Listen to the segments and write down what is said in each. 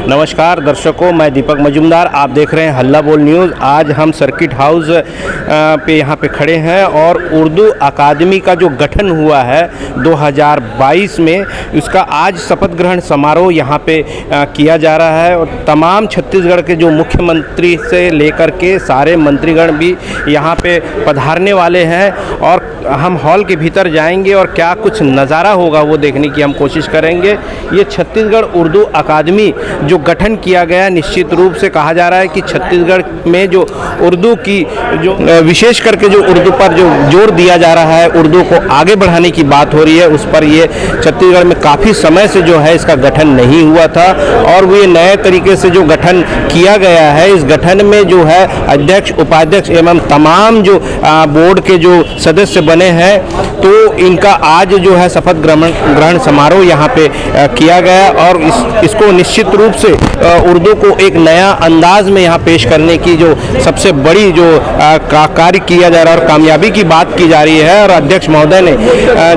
नमस्कार दर्शकों, मैं दीपक मजूमदार, आप देख रहे हैं हल्ला बोल न्यूज़। आज हम सर्किट हाउस पे यहाँ पे खड़े हैं और उर्दू अकादमी का जो गठन हुआ है 2022 में, उसका आज शपथ ग्रहण समारोह यहाँ पे किया जा रहा है और तमाम छत्तीसगढ़ के जो मुख्यमंत्री से लेकर के सारे मंत्रीगण भी यहाँ पे पधारने वाले हैं और हम हॉल के भीतर जाएंगे और क्या कुछ नज़ारा होगा वो देखने की हम कोशिश करेंगे। ये छत्तीसगढ़ उर्दू अकादमी जो गठन किया गया, निश्चित रूप से कहा जा रहा है कि छत्तीसगढ़ में जो उर्दू की जो विशेष करके जो उर्दू पर जो जोर दिया जा रहा है, उर्दू को आगे बढ़ाने की बात हो रही है, उस पर ये छत्तीसगढ़ में काफ़ी समय से जो है इसका गठन नहीं हुआ था और वो ये नए तरीके से जो गठन किया गया है, इस गठन में जो है अध्यक्ष, उपाध्यक्ष एवं तमाम जो बोर्ड के जो सदस्य बने हैं, तो इनका आज जो है शपथ ग्रहण समारोह यहाँ पे किया गया और इसको निश्चित रूप से उर्दू को एक नया अंदाज में यहाँ पेश करने की जो सबसे बड़ी जो कार्य किया जा रहा है और कामयाबी की बात की जा रही है। और अध्यक्ष महोदय ने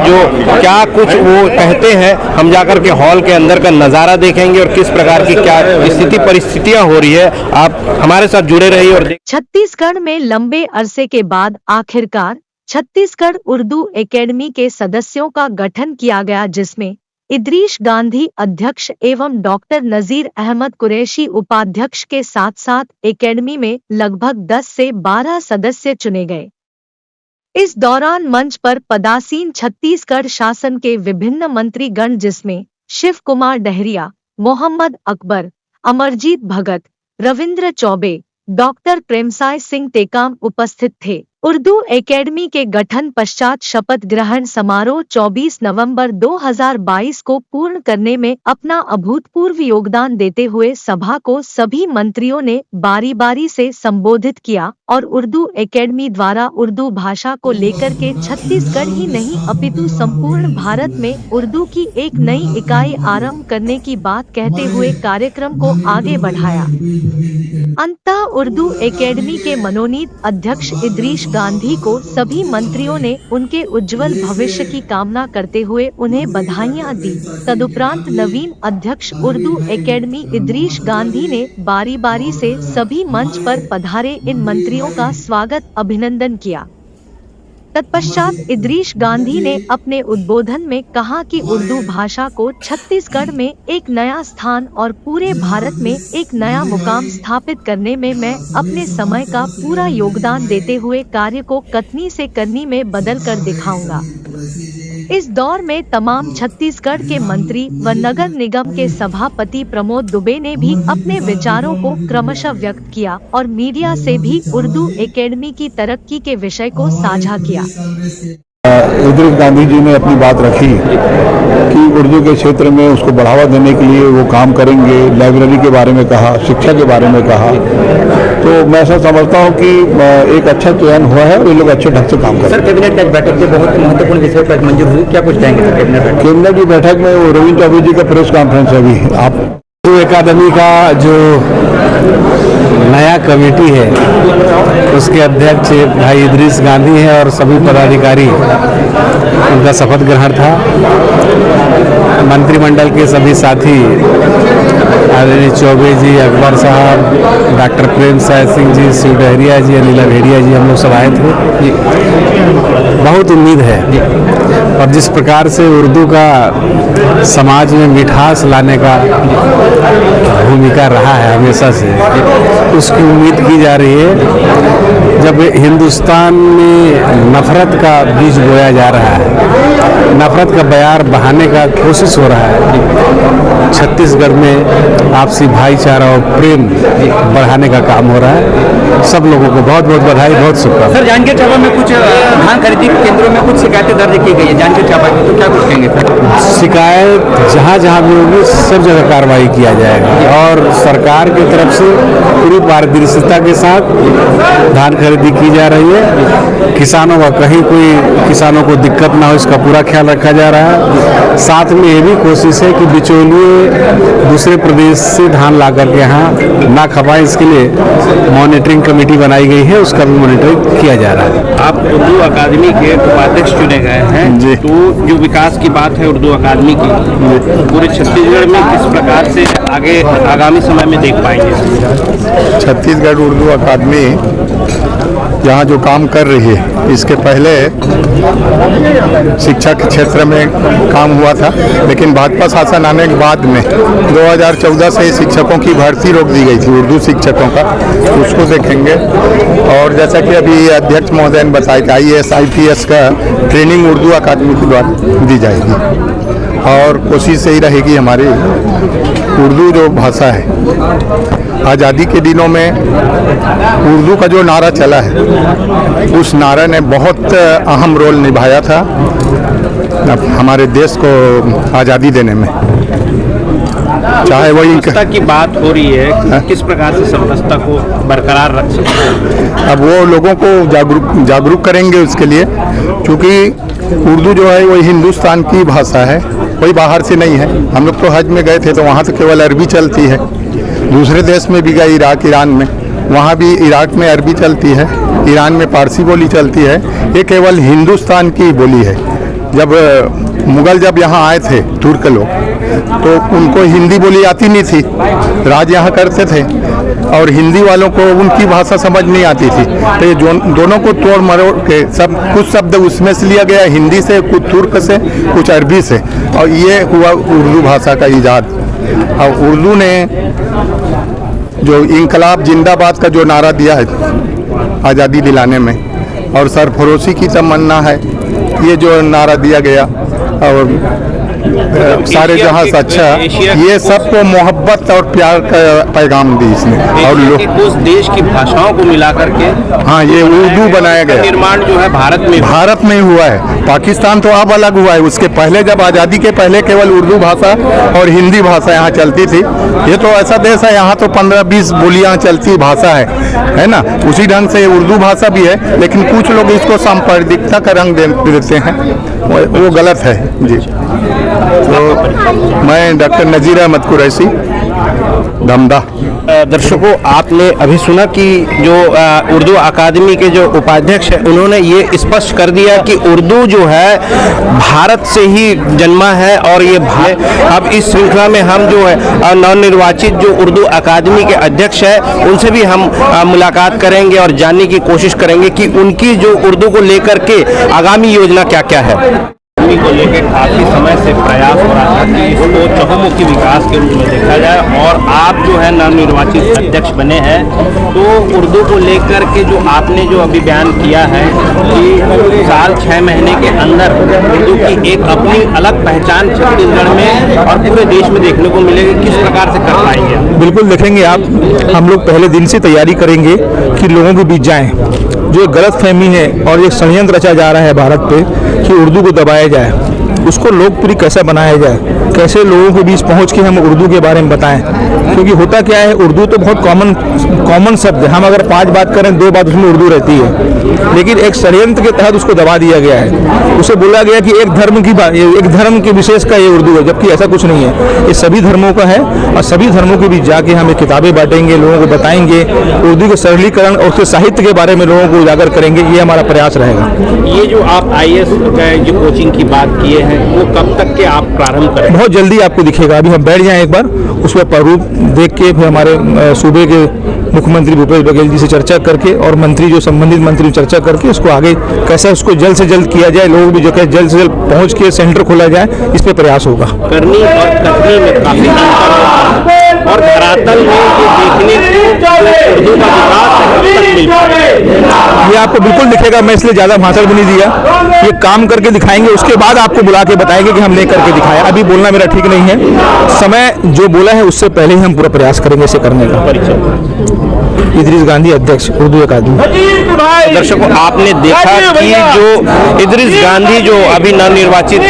जो क्या कुछ वो कहते हैं, हम जाकर के हॉल के अंदर का नज़ारा देखेंगे और किस प्रकार की क्या स्थिति परिस्थितियाँ हो रही है। आप हमारे साथ जुड़े रहिए और छत्तीसगढ़ में लंबे अरसे के बाद आखिरकार छत्तीसगढ़ उर्दू एकेडमी के सदस्यों का गठन किया गया, जिसमें इदरीश गांधी अध्यक्ष एवं डॉक्टर नजीर अहमद कुरैशी उपाध्यक्ष के साथ साथ एकेडमी में लगभग 10 से 12 सदस्य चुने गए। इस दौरान मंच पर पदासीन छत्तीसगढ़ शासन के विभिन्न मंत्रीगण, जिसमें शिव कुमार डहरिया, मोहम्मद अकबर, अमरजीत भगत, रविंद्र चौबे, डॉक्टर प्रेमसाय सिंह टेकाम उपस्थित थे। उर्दू एकेडमी के गठन पश्चात शपथ ग्रहण समारोह 24 नवंबर 2022 को पूर्ण करने में अपना अभूतपूर्व योगदान देते हुए सभा को सभी मंत्रियों ने बारी बारी से संबोधित किया और उर्दू एकेडमी द्वारा उर्दू भाषा को लेकर के छत्तीसगढ़ ही नहीं अपितु संपूर्ण भारत में उर्दू की एक नई इकाई आरंभ करने की बात कहते हुए कार्यक्रम को आगे बढ़ाया। अंततः उर्दू एकेडमी के मनोनीत अध्यक्ष इदरीश गांधी को सभी मंत्रियों ने उनके उज्जवल भविष्य की कामना करते हुए उन्हें बधाइयां दी। तदुपरांत नवीन अध्यक्ष उर्दू एकेडमी इदरीश गांधी ने बारी बारी से सभी मंच पर पधारे इन मंत्रियों का स्वागत अभिनंदन किया। तत्पश्चात इदरीश गांधी ने अपने उद्बोधन में कहा कि उर्दू भाषा को छत्तीसगढ़ में एक नया स्थान और पूरे भारत में एक नया मुकाम स्थापित करने में मैं अपने समय का पूरा योगदान देते हुए कार्य को कथनी से करनी में बदल कर दिखाऊंगा। इस दौर में तमाम छत्तीसगढ़ के मंत्री व नगर निगम के सभापति प्रमोद दुबे ने भी अपने विचारों को क्रमशः व्यक्त किया और मीडिया से भी उर्दू एकेडमी की तरक्की के विषय को साझा किया। इदरीश गांधी जी ने अपनी बात रखी कि उर्दू के क्षेत्र में उसको बढ़ावा देने के लिए वो काम करेंगे। लाइब्रेरी के बारे में कहा, शिक्षा के बारे में कहा, तो मैं ऐसा समझता हूँ कि एक अच्छा चयन हुआ है और ये लोग अच्छे ढंग से काम करें। सर, कैबिनेट की बैठक में बहुत महत्वपूर्ण विषय पर मंजूर हुई, क्या कुछ कहेंगे सर? कैबिनेट की बैठक में वो रविंद्र चौबे जी का प्रेस कॉन्फ्रेंस है अभी। आप उर्दू अकादमी का जो नया कमेटी है उसके अध्यक्ष भाई इदरीश गांधी हैं और सभी पदाधिकारी, उनका शपथ ग्रहण था। मंत्रिमंडल के सभी साथी आदरणीय चौबे जी, अकबर साहब, डॉक्टर प्रेमसाय सिंह जी, शिव डहरिया जी, अनिला भेड़िया जी, हम लोग सब आए थे। बहुत उम्मीद है और जिस प्रकार से उर्दू का समाज में मिठास लाने का भूमिका रहा है हमेशा से, उसकी उम्मीद की जा रही है। जब हिंदुस्तान में नफरत का बीज बोया जा रहा है, नफरत का बयार बहाने का कोशिश हो रहा है, छत्तीसगढ़ में आपसी भाईचारा और प्रेम बढ़ाने का काम हो रहा है। सब लोगों को बहुत बहुत बधाई, बहुत शुभकामनाएं। सर, जांजगीर चांपा में कुछ धान खरीदी केंद्रों में कुछ शिकायतें दर्ज की गई है जांजगीर चांपा की, तो क्या कुछ कहेंगे सर? शिकायत जहाँ जहाँ भी होगी सब जगह कार्रवाई किया जाएगा और सरकार की तरफ से पूरी पारदर्शिता के साथ धान खरीदी की जा रही है। किसानों का कहीं कोई किसानों को दिक्कत ना हो, इसका पूरा ख्याल रखा जा रहा है। साथ में ये भी कोशिश है कि बिचौलियों दूसरे प्रदेश से धान ला करके यहाँ ना खपाएं, इसके लिए मॉनिटरिंग कमेटी बनाई गई है, उसका भी मॉनिटरिंग किया जा रहा है। आप उर्दू अकादमी के उपाध्यक्ष चुने गए हैं जी। तो जो विकास की बात है उर्दू अकादमी की, पूरे छत्तीसगढ़ में किस प्रकार से आगे आगामी समय में देख पाएंगे? छत्तीसगढ़ उर्दू अकादमी यहाँ जो काम कर रही है, इसके पहले शिक्षा के क्षेत्र में काम हुआ था, लेकिन भाजपा शासन आने के बाद में 2014 से शिक्षकों की भर्ती रोक दी गई थी, उर्दू शिक्षकों का, उसको देखेंगे। और जैसा कि अभी अध्यक्ष महोदय ने बताया कि IAS IPS का ट्रेनिंग उर्दू अकादमी के द्वारा दी जाएगी और कोशिश यही रहेगी हमारी उर्दू जो भाषा है, आज़ादी के दिनों में उर्दू का जो नारा चला है, उस नारे ने बहुत अहम रोल निभाया था हमारे देश को आज़ादी देने में। चाहे वही समरसता की बात हो रही है, किस प्रकार से समरसता को बरकरार रख सकते हैं? अब वो लोगों को जागरूक करेंगे उसके लिए, क्योंकि उर्दू जो है वो हिंदुस्तान की भाषा है, कोई बाहर से नहीं है। हम लोग तो हज में गए थे तो वहाँ तो केवल अरबी चलती है, दूसरे देश में भी गए, इराक ईरान में, वहाँ भी इराक में अरबी चलती है, ईरान में पारसी बोली चलती है, ये केवल हिंदुस्तान की बोली है। जब मुग़ल जब यहाँ आए थे तुर्क लोग, तो उनको हिंदी बोली आती नहीं थी, राज यहाँ करते थे और हिंदी वालों को उनकी भाषा समझ नहीं आती थी, तो ये दोनों को तोड़ मरोड़ के सब कुछ शब्द उसमें से लिया गया, हिंदी से, कुछ तुर्क से, कुछ अरबी से, और ये हुआ उर्दू भाषा का ईजाद। और उर्दू ने जो इनकलाब जिंदाबाद का जो नारा दिया है आज़ादी दिलाने में, और सरफरोशी की तमन्ना है, ये जो नारा दिया गया, और सारे जहां से अच्छा, ये सबको मोहब्बत और प्यार का पैगाम दी इसने। और उस देश की भाषाओं को मिला करके, हाँ, ये उर्दू बनाया गया। निर्माण जो है भारत में हुआ है। पाकिस्तान तो अब अलग हुआ है, उसके पहले जब आज़ादी के पहले केवल उर्दू भाषा और हिंदी भाषा यहाँ चलती थी। ये तो ऐसा देश है, यहाँ तो 15-20 बोलियाँ चलती भाषा है ना। उसी ढंग से उर्दू भाषा भी है, लेकिन कुछ लोग इसको सांप्रदायिकता का रंग देते हैं, वो गलत है जी। तो मैं डॉक्टर नज़ीर अहमद कुरैशी, धमदा। दर्शकों, आपने अभी सुना कि जो उर्दू अकादमी के जो उपाध्यक्ष हैं, उन्होंने ये स्पष्ट कर दिया कि उर्दू जो है भारत से ही जन्मा है। और ये अब इस श्रृंखला में हम जो है नवनिर्वाचित जो उर्दू अकादमी के अध्यक्ष हैं, उनसे भी हम मुलाकात करेंगे और जानने की कोशिश करेंगे कि उनकी जो उर्दू को लेकर के आगामी योजना क्या क्या है। को लेकर काफी समय से प्रयास हो रहा था कि इसको चहुमुखी विकास के रूप में देखा जाए, और आप जो है नवनिर्वाचित अध्यक्ष बने हैं, तो उर्दू को लेकर के जो आपने जो अभी बयान किया है कि साल 6 महीने के अंदर उर्दू की एक अपनी अलग पहचान छत्तीसगढ़ में और पूरे देश में देखने को मिलेगी, किस प्रकार से कर पाएंगे? बिल्कुल देखेंगे आप, हम लोग पहले दिन से तैयारी करेंगे कि लोगों के बीच जाएं। जो गलत फहमी है और ये षड्यंत्र रचा जा रहा है भारत पे कि उर्दू को दबाया जाए, उसको लोकप्रिय कैसे बनाया जाए, कैसे लोगों के बीच पहुंच के हम उर्दू के बारे में बताएं। क्योंकि होता क्या है, उर्दू तो बहुत कॉमन शब्द है, हम अगर 5 बात करें 2 बात उसमें उर्दू रहती है, लेकिन एक षड्यंत्र के तहत उसको दबा दिया गया है। उसे बोला गया कि एक धर्म की विशेष का ये उर्दू है, जबकि ऐसा कुछ नहीं है, ये सभी धर्मों का है। और सभी धर्मों के बीच जाके हम किताबें बांटेंगे, लोगों को बताएंगे, उर्दू के सरलीकरण और उसके साहित्य के बारे में लोगों को उजागर करेंगे, ये हमारा प्रयास रहेगा। ये जो आप IAS जो कोचिंग की बात किए हैं, वो कब तक के आप प्रारंभ करें? बहुत जल्दी आपको दिखेगा। अभी हम बैठ जाएं एक बार, उस पर प्रारूप देख के फिर हमारे सूबे के मुख्यमंत्री भूपेश बघेल जी से चर्चा करके और मंत्री जो संबंधित मंत्री चर्चा करके उसको आगे कैसे उसको जल्द से जल्द किया जाए, लोग भी जो है जल्द से जल्द पहुंच के सेंटर खोला जाए, इस पे प्रयास होगा। करनी और कथनी में काफी अंतर है, और धरातल में ये देखने को उर्दू का विकास कब तक मिल पाएगा, ये आपको बिल्कुल दिखेगा। मैं इसलिए ज़्यादा भाषण भी नहीं दिया, ये काम करके दिखाएंगे, उसके बाद आपको बुला के बताएंगे कि हमने करके दिखाया। अभी बोलना मेरा ठीक नहीं है, समय जो बोला है उससे पहले ही हम पूरा प्रयास करेंगे इसे करने का। इदरीस गांधी अध्यक्ष उर्दू अकादमी। दर्शकों, आपने देखा कि जो इदरीस गांधी जो अभी नवनिर्वाचित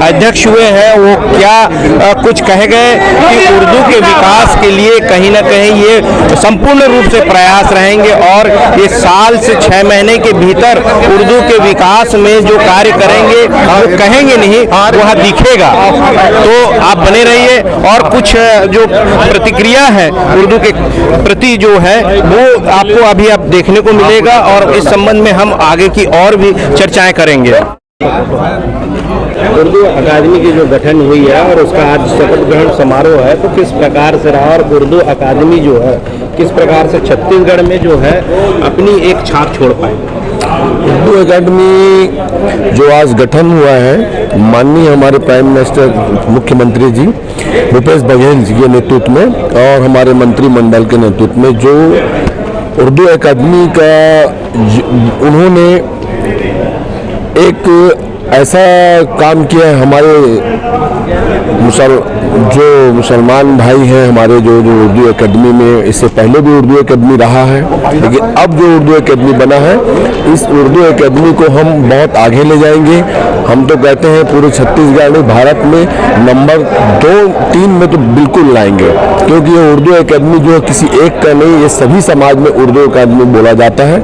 अध्यक्ष हुए हैं वो क्या कुछ कह गए कि उर्दू के विकास के लिए कहीं ना कहीं ये संपूर्ण रूप से प्रयास रहेंगे और ये साल से 6 महीने के भीतर उर्दू के विकास में जो कार्य करेंगे वो कहेंगे नहीं, वह दिखेगा। तो आप बने रहिए और कुछ जो प्रतिक्रिया है उर्दू के प्रति जो है वो आपको अभी आप देखने को मिलेगा और इस संबंध में हम आगे की और भी चर्चाएं करेंगे। उर्दू अकादमी की जो गठन हुई है और उसका आज शपथ ग्रहण समारोह है, तो किस प्रकार से रहा और उर्दू अकादमी जो है किस प्रकार से छत्तीसगढ़ में जो है अपनी एक छाप छोड़ पाए? उर्दू अकादमी जो आज गठन हुआ है माननीय हमारे प्राइम मिनिस्टर मुख्यमंत्री जी भूपेश बघेल जी के नेतृत्व में और हमारे मंत्रिमंडल के नेतृत्व में जो उर्दू अकादमी का उन्होंने एक ऐसा काम किया है। हमारे जो मुसलमान भाई हैं हमारे जो उर्दू अकादमी में, इससे पहले भी उर्दू अकादमी रहा है, लेकिन अब जो उर्दू अकादमी बना है इस उर्दू अकादमी को हम बहुत आगे ले जाएंगे। हम तो कहते हैं पूरे छत्तीसगढ़ में भारत में नंबर 2-3 में तो बिल्कुल लाएंगे, क्योंकि ये उर्दू अकादमी जो है किसी एक का नहीं, ये सभी समाज में उर्दू अकादमी बोला जाता है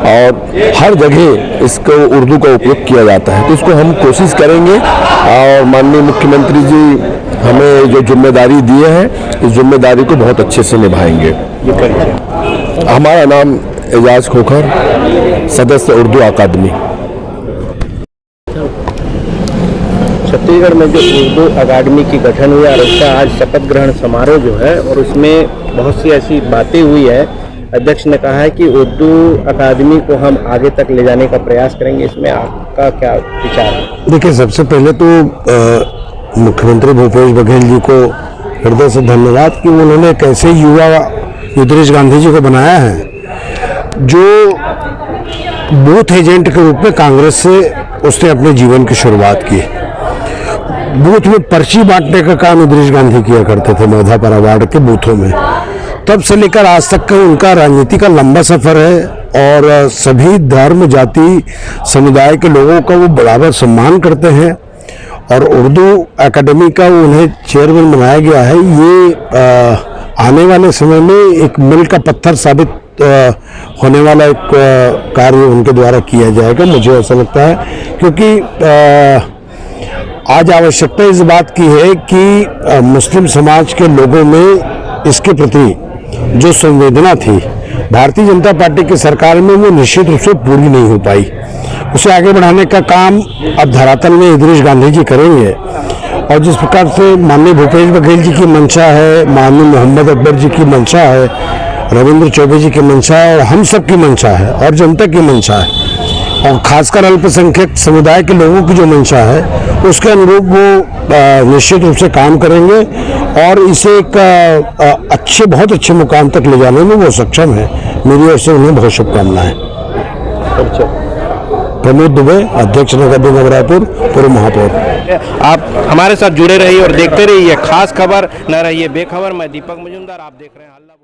और हर जगह इसको उर्दू का उपयोग किया जाता है। तो इसको हम कोशिश करेंगे और माननीय मुख्यमंत्री जी हमें जो जिम्मेदारी दिए हैं इस जिम्मेदारी को बहुत अच्छे से निभाएंगे। हमारा नाम एजाज खोखर, सदस्य उर्दू अकादमी। छत्तीसगढ़ में जो उर्दू अकादमी की गठन हुआ और उसका आज शपथ ग्रहण समारोह जो है और उसमें बहुत सी ऐसी बातें हुई है। अध्यक्ष ने कहा है कि उर्दू अकादमी को हम आगे तक ले जाने का प्रयास करेंगे, इसमें आपका क्या विचार है? देखिए, सबसे पहले तो मुख्यमंत्री भूपेश बघेल जी को हृदय से धन्यवाद कि उन्होंने कैसे युवा इदरीस गांधी जी को बनाया है जो बूथ एजेंट के रूप में कांग्रेस से उसने अपने जीवन की शुरुआत की। बूथ में पर्ची बांटने का काम इदरीस गांधी किया करते थे मौधापारा वार्ड के बूथों में। तब से लेकर आज तक का उनका राजनीति का लंबा सफर है और सभी धर्म जाति समुदाय के लोगों का वो बराबर सम्मान करते हैं और उर्दू अकादमी का उन्हें चेयरमैन बनाया गया है। ये आने वाले समय में एक मील का पत्थर साबित होने वाला एक कार्य उनके द्वारा किया जाएगा, मुझे ऐसा लगता है, क्योंकि आज आवश्यकता इस बात की है कि मुस्लिम समाज के लोगों में इसके प्रति जो संवेदना थी भारतीय जनता पार्टी की सरकार में वो निश्चित रूप से पूरी नहीं हो पाई। उसे आगे बढ़ाने का काम अब धरातल में इदरीस गांधी जी करेंगे और जिस प्रकार से माननीय भूपेश बघेल जी की मंशा है, माननीय मोहम्मद अकबर जी की मंशा है, रविंद्र चौबे जी की मंशा है और हम सब की मंशा है और जनता की मंशा है और खासकर अल्पसंख्यक समुदाय के लोगों की जो मंशा है उसके अनुरूप वो निश्चित रूप से काम करेंगे और इसे एक बहुत अच्छे मुकाम तक ले जाने में वो सक्षम है। मेरी ओर से उन्हें बहुत शुभकामनाएं। प्रमोद दुबे, अध्यक्ष नगर निगम रायपुर, पूर्व महापौर। आप हमारे साथ जुड़े रहिए और देखते रहिए खास खबर, न रहिए बेखबर। मैं दीपक मजुमदार, आप देख रहे हैं हल्ला।